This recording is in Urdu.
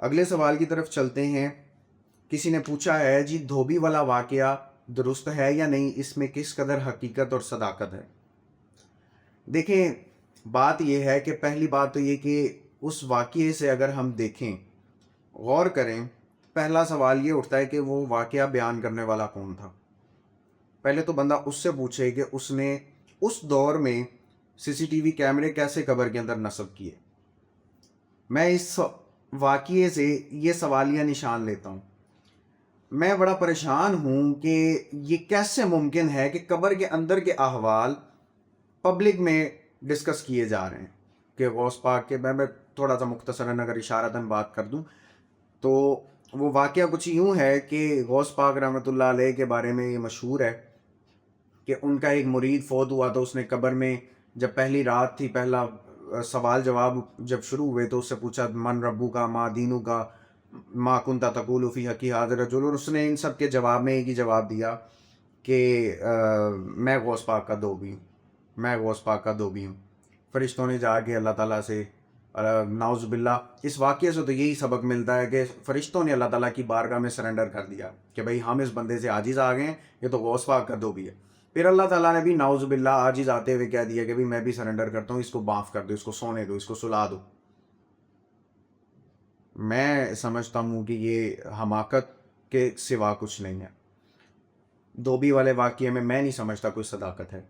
اگلے سوال کی طرف چلتے ہیں. کسی نے پوچھا ہے جی دھوبی والا واقعہ درست ہے یا نہیں، اس میں کس قدر حقیقت اور صداقت ہے؟ دیکھیں، بات یہ ہے کہ پہلی بات تو یہ کہ اس واقعے سے اگر ہم دیکھیں، غور کریں، پہلا سوال یہ اٹھتا ہے کہ وہ واقعہ بیان کرنے والا کون تھا. پہلے تو بندہ اس سے پوچھے کہ اس نے اس دور میں سی سی ٹی وی کیمرے کیسے قبر کے اندر نصب کیے. میں اس واقعے سے یہ سوالیہ نشان لیتا ہوں. میں بڑا پریشان ہوں کہ یہ کیسے ممکن ہے کہ قبر کے اندر کے احوال پبلک میں ڈسکس کیے جا رہے ہیں. کہ غوث پاک کے میں تھوڑا سا مختصراً اگر اشارتاً بات کر دوں تو وہ واقعہ کچھ یوں ہے کہ غوث پاک رحمۃ اللہ علیہ کے بارے میں یہ مشہور ہے کہ ان کا ایک مرید فوت ہوا تو اس نے قبر میں، جب پہلی رات تھی، پہلا سوال جواب جب شروع ہوئے تو اس سے پوچھا من ربو کا، ما دینو کا، ما کنتا تقول فی حقی ھذا الرجل، اور اس نے ان سب کے جواب میں ایک ہی جواب دیا کہ میں غوث پاک کا دھوبی ہوں، میں غوث پاک کا دھوبی ہوں. فرشتوں نے جا کے اللہ تعالیٰ سے، نعوذ باللہ، اس واقعے سے تو یہی سبق ملتا ہے کہ فرشتوں نے اللہ تعالیٰ کی بارگاہ میں سرنڈر کر دیا کہ بھائی ہم اس بندے سے عاجز آ گئے ہیں، یہ تو غوث پاک کا دھوبی ہے. پھر اللہ تعالیٰ نے بھی نعوذ باللہ عاجز آتے ہوئے کہہ دیا کہ بھائی میں بھی سرنڈر کرتا ہوں، اس کو معاف کر دو، اس کو سونے دو، اس کو سلا دو. میں سمجھتا ہوں کہ یہ حماقت کے سوا کچھ نہیں ہے. دھوبی والے واقعے میں نہیں سمجھتا کوئی صداقت ہے.